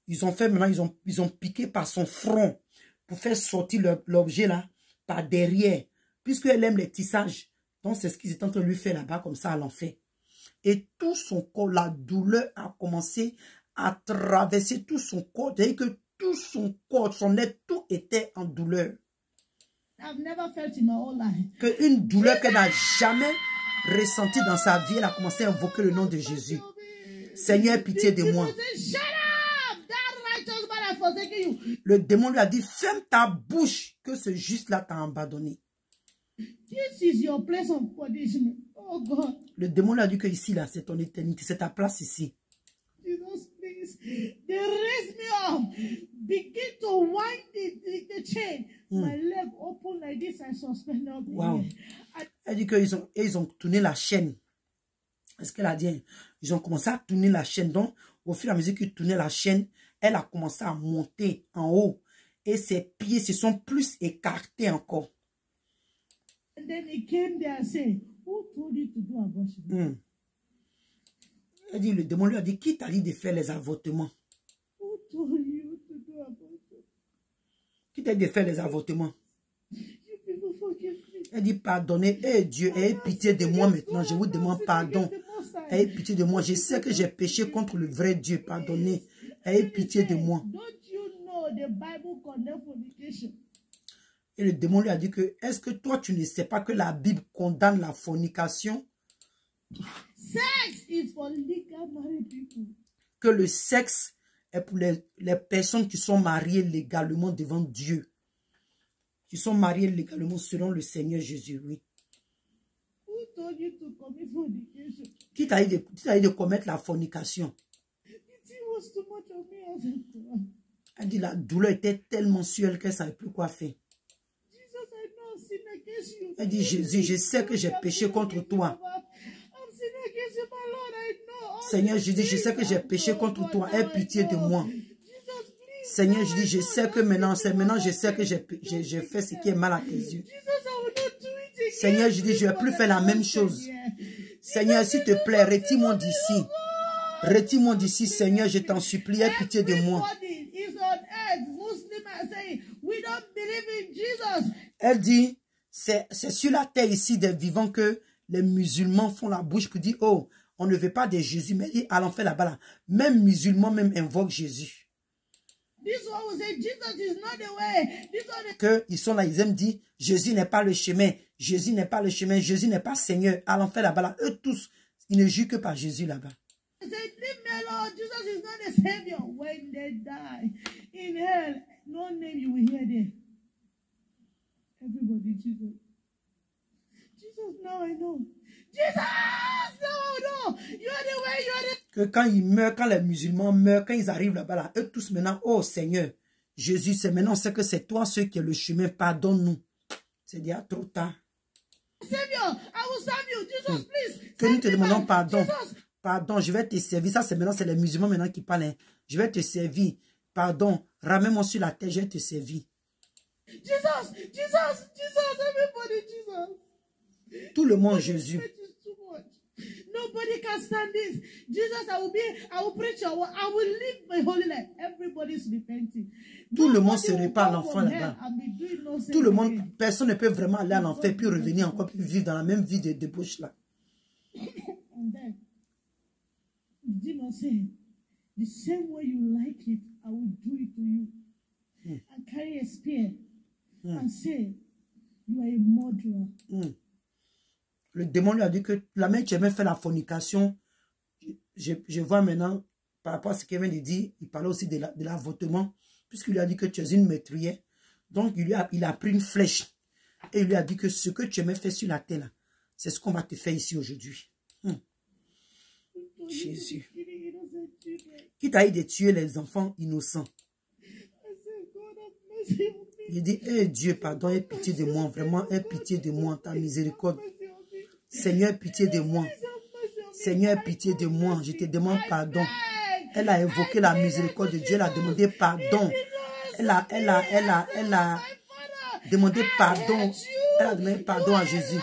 Ils ont fait maintenant, ils ont piqué par son front pour faire sortir l'objet là par derrière, puisqu'elle aime les tissages. Donc c'est ce qu'ils étaient en train de lui faire là-bas, comme ça à l'enfer. Et tout son corps, la douleur a commencé à traverser tout son corps. C'est-à-dire que tout son corps, son être, tout était en douleur. I've never felt in my whole life. Une douleur qu'elle n'a jamais ressentie dans sa vie, elle a commencé à invoquer le nom de Jésus. Seigneur, pitié de moi. Le démon lui a dit, ferme ta bouche, que ce juste-là t'a abandonné. This is your place of punishment. Oh God. Le démon lui a dit que ici, là, c'est ton éternité, c'est ta place ici. Jesus, please. They raised me up. Begin to wind the chain. My leg open like this, I suspended. Wow. Elle dit qu'ils ont tourné la chaîne. Est-ce qu'elle a dit? Ils ont commencé à tourner la chaîne. Donc, au fur et à mesure qu'ils tournaient la chaîne, elle a commencé à monter en haut. Et ses pieds se sont plus écartés encore. And then he came there and said, who told you to do abortion? Elle dit, le démon lui a dit, qui t'a dit de faire les avortements? Who told you to do abortion? Qui t'a dit de faire les avortements? You people forgive me. Elle dit, pardonnez, Dieu, ayez pitié de moi maintenant. Je vous demande pardon. Ayez pitié de moi. Je sais que j'ai péché contre le vrai Dieu. Pardonnez. Ayez pitié de moi. Don't you know the Bible condemns fornication? Et le démon lui a dit que, est-ce que toi, tu ne sais pas que la Bible condamne la fornication? Sex is for legal married people. Que le sexe est pour les personnes qui sont mariées légalement devant Dieu. Qui sont mariées légalement selon le Seigneur Jésus, oui. Who told you to commit fornication? Qui t'a dit de commettre la fornication? It was too much of me as a God. Elle dit la douleur était tellement sur elle qu'elle ne savait plus quoi faire. Elle dit, Jésus, je sais que j'ai péché contre toi. Seigneur Jésus, je sais que j'ai péché contre toi. Aie pitié de moi. Seigneur, je dis, je sais que maintenant, je sais que j'ai fait ce qui est mal à tes yeux. Seigneur, je dis, je ne vais plus faire la même chose. Seigneur, s'il te plaît, retire-moi d'ici. Retire-moi d'ici, Seigneur, je t'en supplie, aie pitié de moi. Elle dit, c'est sur la terre ici des vivants que les musulmans font la bouche pour dire, oh, on ne veut pas de Jésus, mais ils allons faire là-bas. Là. Même musulmans même invoquent Jésus. Que ils sont là, ils aiment dire, Jésus n'est pas le chemin, Jésus n'est pas le chemin, Jésus n'est pas Seigneur. Allons faire là-bas. Là. Eux tous, ils ne jurent que par Jésus là-bas. Everybody, Jesus. Jesus, now I know. Jesus, no. You're the way, you're the... Que quand ils meurent, quand les musulmans meurent, quand ils arrivent là-bas, là, eux tous maintenant, oh Seigneur, Jésus, c'est maintenant, c'est que c'est toi ceux qui est le chemin, pardonne-nous. C'est déjà trop tard. Savior, I will serve you. Jesus, please. Que nous te demandons pardon. Jesus. Pardon, je vais te servir. Ça, c'est maintenant, c'est les musulmans maintenant qui parlent. Hein. Je vais te servir. Pardon, ramène-moi sur la terre, je vais te servir. Jesus, everybody, Jesus. Tout le monde, Jésus. Nobody can stand this. Jesus, I will preach your word. I will live my holy life. Everybody's repenting. Tout le monde se répand à l'enfer là-bas. Tout le monde, personne ne peut vraiment aller à l'enfer puis revenir encore puis vivre dans la même vie de débauche là. And then, demon said, the same way you like it, I will do it to you. And carry a spear and say, you are a murderer. Le démon lui a dit que la mère qui aimait faire la fornication, je vois maintenant, par rapport à ce qu'il vient de dire, il parlait aussi de l'avortement, puisqu'il lui a dit que tu es une meurtrière. Donc il a pris une flèche et il lui a dit que ce que tu aimais faire sur la terre, c'est ce qu'on va te faire ici aujourd'hui. Jésus. Qui t'a dit de tuer les enfants innocents? Il dit, eh Dieu, pardon, aie pitié de moi, vraiment, aie pitié de moi, ta miséricorde. Seigneur, pitié de moi. Seigneur, pitié de moi. Je te demande pardon. Elle a évoqué la miséricorde de Dieu. Elle a demandé pardon. Elle a demandé pardon. Elle a demandé pardon à Jésus.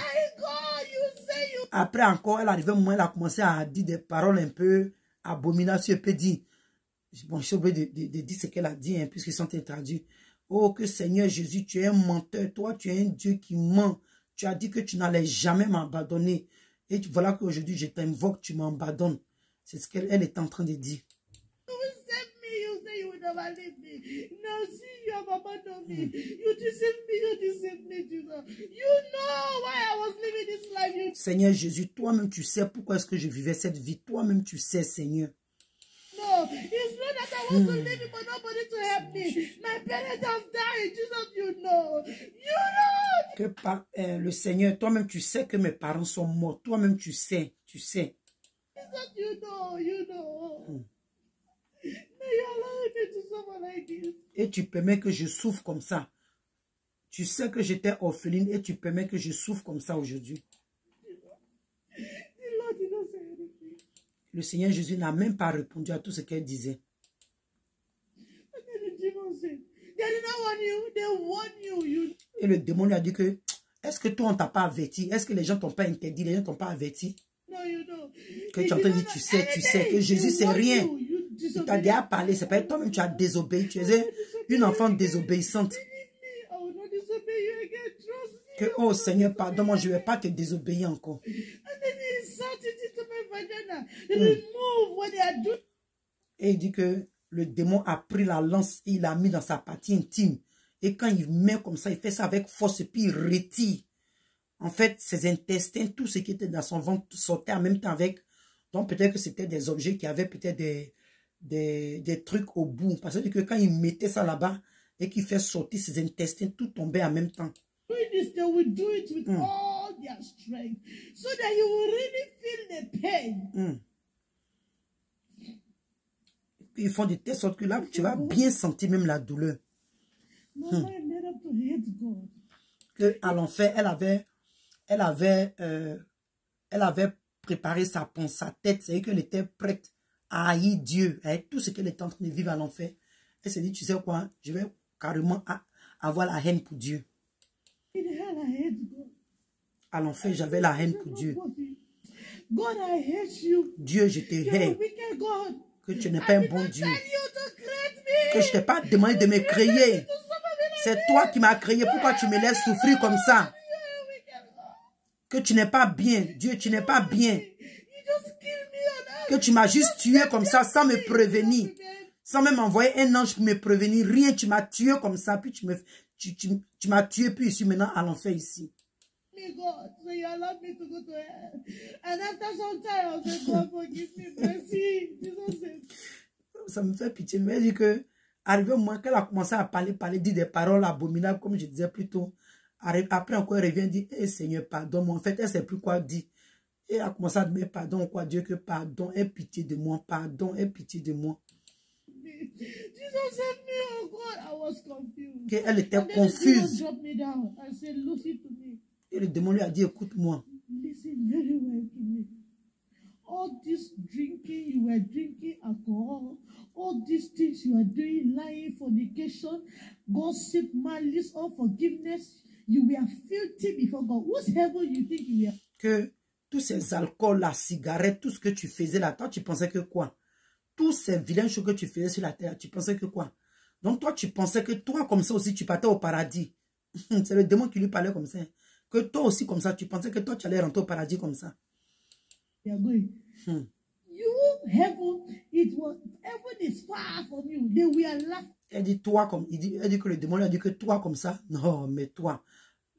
Après encore, elle arrivait au moment où elle a commencé à dire des paroles un peu abominables. Elle peut dire, bon, je suis obligé de dire ce qu'elle a dit, hein, puisqu'ils sont traduits. Oh, que Seigneur Jésus, tu es un menteur. Toi, tu es un Dieu qui ment. Tu as dit que tu n'allais jamais m'abandonner. Et voilà qu'aujourd'hui, je t'invoque, tu m'abandonnes. C'est ce qu'elle est en train de dire. Seigneur Jésus, toi-même, tu sais pourquoi est-ce que je vivais cette vie. Toi-même, tu sais, Seigneur. No, it's not that I want to live it, but nobody to help me. My parents have died. Jesus, you know. You know. Que le Seigneur, toi-même, tu sais que mes parents sont morts. Toi-même, tu sais, tu sais. Jesus, you know, you know. Now you allow me to suffer like this. Et tu permets que je souffre comme ça. Tu sais que j'étais orpheline et tu permets que je souffre comme ça aujourd'hui. Le Seigneur Jésus n'a même pas répondu à tout ce qu'elle disait. Et le démon lui a dit que, est-ce que toi on t'a pas averti? Est-ce que les gens t'ont pas interdit? Les gens t'ont pas averti? Que tu as entendu, tu sais que Jésus c'est rien. Il t'a déjà parlé, c'est pas toi-même tu as désobéi. Tu es une enfant désobéissante. Que, oh Seigneur, pardon, moi je ne vais pas te désobéir encore. Et il dit que le démon a pris la lance et il l'a mis dans sa partie intime. Et quand il met comme ça, il fait ça avec force et puis il retire. En fait, ses intestins, tout ce qui était dans son ventre sortait en même temps avec. Donc peut-être que c'était des objets qui avaient peut-être des trucs au bout. Parce que quand il mettait ça là-bas et qu'il fait sortir ses intestins, tout tombait en même temps. They will do it with all their strength, so that you will really feel the pain. Ils font de telle sorte que là, tu vas bien sentir même la douleur. Que à l'enfer, elle avait préparé sa tête, c'est-à-dire qu'elle était prête à haïr Dieu, avec tout ce qu'elle était en train de vivre à l'enfer. Elle s'est dit, tu sais quoi, je vais carrément avoir la haine pour Dieu. In hell, I hate God. À l'enfer, j'avais la haine pour Dieu. God, I hate you. Dieu, je te You're a hais. wicked God. Que tu n'es pas un bon Dieu. Tell you to create me. Que je t'ai pas demandé de me créer. C'est toi qui m'as créé. Pourquoi tu me laisses souffrir comme ça? Que tu n'es pas bien. Dieu, tu n'es pas bien. Que tu m'as juste tué comme ça sans me prévenir. Sans même envoyer un ange pour me prévenir. Rien, tu m'as tué comme ça. Puis tu m'as tué. Puis je suis maintenant à l'enfer ici. God, so you allowed me to go to hell. And after some time, I said, God, forgive me, mercy. Jesus said, ça me fait pitié. Mais elle dit que, arrivé au moment qu'elle a commencé à parler, dit des paroles abominables, comme je disais plus tôt. Après encore, elle revient dire, eh Seigneur, pardonne-moi. En fait, elle ne sait plus quoi dire. Et elle a commencé à dire, pardon, quoi, Dieu, que pardon, aie pitié de moi, pardon, aie pitié de moi. Jesus said me, oh God, I was confused. Elle était confuse. Drop me down. I said, listen to me. Et le démon lui a dit, écoute-moi. Listen very well to me. All this drinking, you were drinking alcohol, all these things you are doing, lying, fornication, gossip, malice, unforgiveness, you were filthy before God. Whose heaven you think you were? Que tous ces alcools, la cigarette, tout ce que tu faisais là, toi, tu pensais que quoi? Tous ces vilaines choses que tu faisais sur la terre, tu pensais que quoi? Donc toi, tu pensais que toi, comme ça aussi, tu partais au paradis. C'est le démon qui lui parlait comme ça. Que toi aussi, comme ça, tu pensais que toi, tu allais rentrer au paradis comme ça. You are going. You, heaven, heaven is far from you. They will laugh. Elle dit, toi, comme, elle dit que le démon lui a dit que toi, comme ça. Non, mais toi,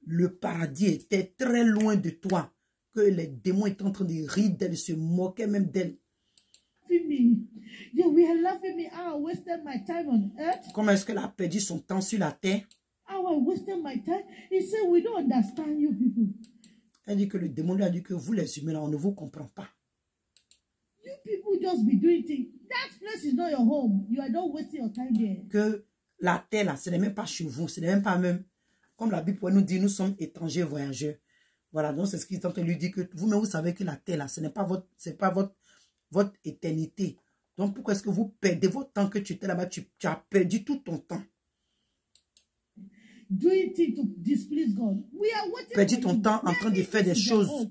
le paradis était très loin de toi. Que les démons étaient en train de rire d'elle, se moquaient même d'elle. They were laughing me. I wasted my time on earth. Comment est-ce qu'elle a perdu son temps sur la terre? I wasted my time. He said, we don't understand you people. Elle dit que le démon lui a dit que vous les humains là, on ne vous comprend pas. You people just be doing things. That place is not your home. You are not wasting your time there. Que la terre là, ce n'est même pas chez vous, ce n'est même pas même, comme la Bible nous dit, nous sommes étrangers voyageurs. Voilà, donc c'est ce qu'il est en train de lui dire, que vous-même vous savez que la terre là, ce n'est pas votre éternité. Donc pourquoi est-ce que vous perdez votre temps que tu étais là-bas, tu as perdu tout ton temps. Doing things to displease God. We are waiting. Perdu ton temps en train de faire des choses.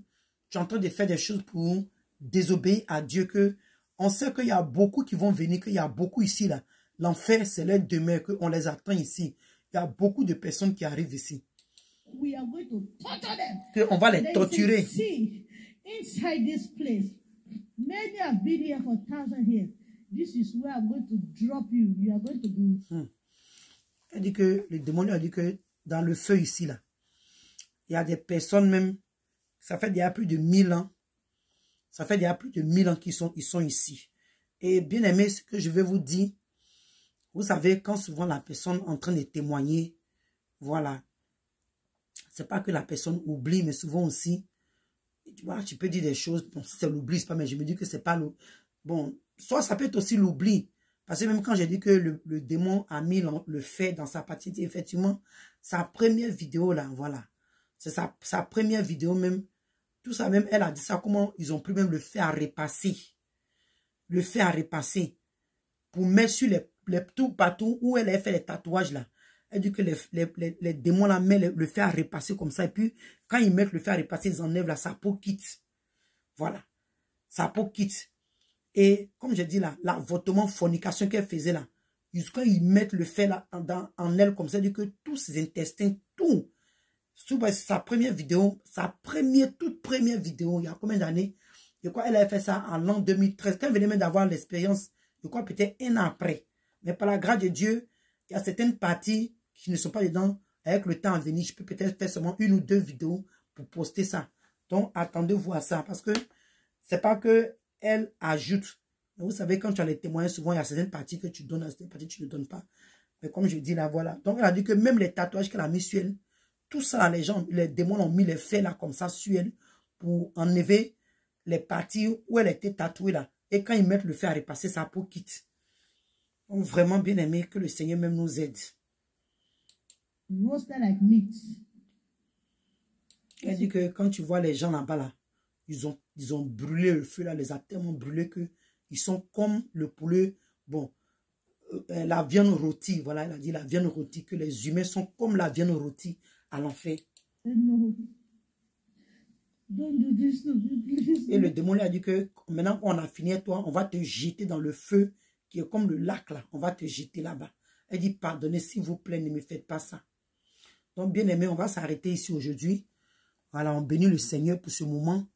Tu es en train de faire des choses pour désobéir à Dieu. Que on sait qu'il y a beaucoup qui vont venir, qu'il y a beaucoup ici là. L'enfer, c'est leur demeure, qu'on les attend ici. Il y a beaucoup de personnes qui arrivent ici. We are going to torture them. Que on va les torturer. See, inside this place, many have been here for 1,000 years. This is where I'm going to drop you. You are going to be. Elle dit que le démon lui a dit que dans le feu ici, là, il y a des personnes même, ça fait déjà plus de 1000 ans, ça fait déjà plus de 1000 ans qu'ils sont ici. Et bien aimé, ce que je vais vous dire, vous savez, quand souvent la personne est en train de témoigner, voilà, c'est pas que la personne oublie, mais souvent aussi, tu vois, tu peux dire des choses, bon, si c'est l'oubli, c'est pas, mais je me dis que c'est pas le, bon, soit ça peut être aussi l'oubli. Parce que même quand j'ai dit que le démon a mis le fait dans sa partie, effectivement, sa première vidéo là, voilà. C'est sa première vidéo même. Tout ça même, elle a dit ça, comment ils ont pris même le fait à repasser. Le fait à repasser. Pour mettre sur les tout partout où elle a fait les tatouages là. Elle dit que les démons là mettent le fait à repasser comme ça. Et puis, quand ils mettent le fait à repasser, ils enlèvent là, sa peau quitte. Voilà. Sa peau quitte. Et comme je dis là, l'avortement, fornication qu'elle faisait là, quand ils mettent le fait là en elle comme ça, dit que tous ses intestins, tout, sa première vidéo, toute première vidéo, il y a combien d'années, je crois elle a fait ça en l'an 2013, quand elle venait même d'avoir l'expérience, je crois peut-être un an après. Mais par la grâce de Dieu, il y a certaines parties qui ne sont pas dedans. Avec le temps à venir, je peux peut-être faire seulement 1 ou 2 vidéos pour poster ça. Donc attendez-vous à ça, parce que c'est pas que elle ajoute. Vous savez, quand tu as les témoins, souvent il y a certaines parties que tu donnes, à certaines parties que tu ne donnes pas. Mais comme je dis là, voilà. Donc elle a dit que même les tatouages qu'elle a mis sur elle, tout ça, les gens, les démons ont mis les faits là comme ça sur elle pour enlever les parties où elle était tatouée là. Et quand ils mettent le fait à repasser, sa peau quitte. Donc vraiment bien aimé, que le Seigneur même nous aide. Roasted like meat. Elle dit que quand tu vois les gens là-bas là, ils ont brûlé le feu là, les a tellement brûlés que ils sont comme le poulet. Bon, la viande rôtie. Voilà, elle a dit la viande rôtie, que les humains sont comme la viande rôtie à l'enfer. No. Don't do this to me, please. Et le démon lui a dit que maintenant qu'on a fini avec toi, on va te jeter dans le feu qui est comme le lac là. On va te jeter là-bas. Elle dit, pardonnez s'il vous plaît, ne me faites pas ça. Donc, bien aimé, on va s'arrêter ici aujourd'hui. Voilà, on bénit le Seigneur pour ce moment.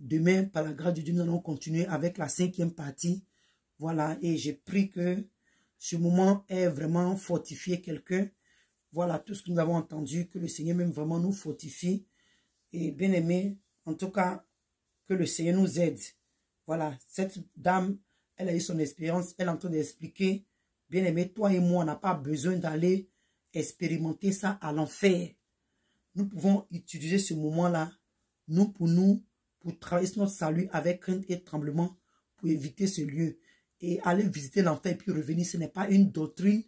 Demain, par la grâce de Dieu, nous allons continuer avec la 5e partie. Voilà, et j'ai pris que ce moment ait vraiment fortifié quelqu'un. Voilà, tout ce que nous avons entendu, que le Seigneur même vraiment nous fortifie. Et bien aimé, en tout cas, que le Seigneur nous aide. Voilà, cette dame, elle a eu son expérience, elle est en train d'expliquer. Bien aimé, toi et moi, on n'a pas besoin d'aller expérimenter ça à l'enfer. Nous pouvons utiliser ce moment-là, pour travailler sur notre salut avec crainte et tremblement, pour éviter ce lieu. Et aller visiter l'enfer et puis revenir, ce n'est pas une doctrine,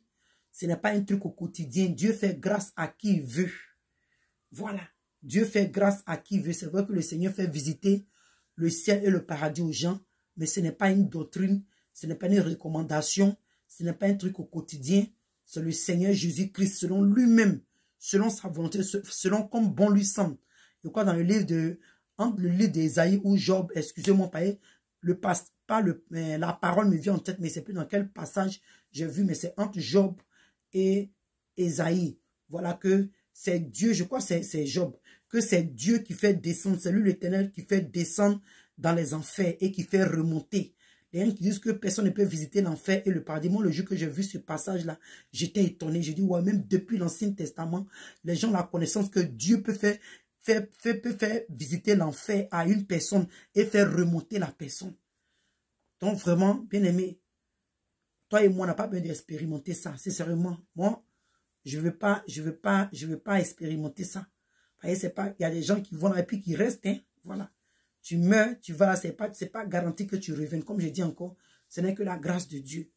ce n'est pas un truc au quotidien. Dieu fait grâce à qui il veut. Voilà. Dieu fait grâce à qui il veut. C'est vrai que le Seigneur fait visiter le ciel et le paradis aux gens, mais ce n'est pas une doctrine, ce n'est pas une recommandation, ce n'est pas un truc au quotidien. C'est le Seigneur Jésus-Christ, selon lui-même, selon sa volonté, selon comme bon lui semble. Je crois dans le livre entre le livre d'Ésaïe ou Job, excusez-moi, la parole me vient en tête, mais c'est plus dans quel passage j'ai vu, mais c'est entre Job et Ésaïe. Voilà que c'est Dieu, je crois que c'est Job, que c'est Dieu qui fait descendre, c'est lui l'Éternel qui fait descendre dans les enfers et qui fait remonter. Les gens qui disent que personne ne peut visiter l'enfer et le paradis. Moi, le jour que j'ai vu ce passage-là, j'étais étonné. J'ai dit, ouais, même depuis l'Ancien Testament, les gens ont la connaissance que Dieu peut faire visiter l'enfer à une personne et faire remonter la personne. Donc, vraiment, bien aimé, toi et moi, on n'a pas besoin d'expérimenter ça. Sincèrement, moi, je veux pas expérimenter ça. C'est pas, il y a des gens qui vont là et puis qui restent, hein, voilà. Tu meurs, tu vas là, c'est pas garanti que tu reviennes. Comme je dis encore, ce n'est que la grâce de Dieu.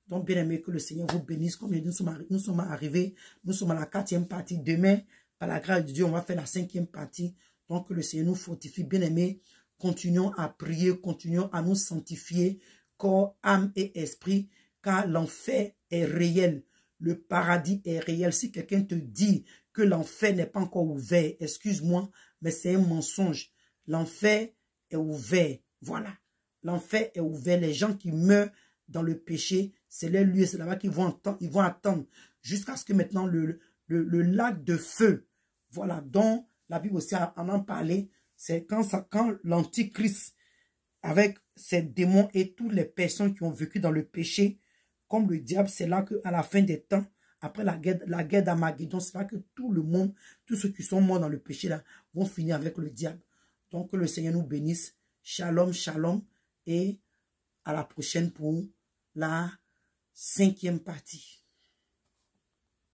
Donc, bien aimé, que le Seigneur vous bénisse. Comme nous sommes arrivés, nous sommes à la 4e partie. Demain, par la grâce de Dieu, on va faire la 5e partie. Donc, que le Seigneur nous fortifie. Bien aimé, continuons à prier, continuons à nous sanctifier, corps, âme et esprit, car l'enfer est réel. Le paradis est réel. Si quelqu'un te dit que l'enfer n'est pas encore ouvert, excuse-moi, mais c'est un mensonge. L'enfer est ouvert. Voilà. L'enfer est ouvert. Les gens qui meurent dans le péché, c'est les lieux, c'est là-bas qu'ils vont attendre jusqu'à ce que maintenant le lac de feu, voilà, dont la Bible aussi en parlé, c'est quand l'Antichrist, avec ses démons et toutes les personnes qui ont vécu dans le péché, comme le diable, c'est là qu'à la fin des temps, après la guerre d'Armageddon, c'est là que tout le monde, tous ceux qui sont morts dans le péché là, vont finir avec le diable. Donc que le Seigneur nous bénisse. Shalom, shalom. Et à la prochaine pour la 5e partie.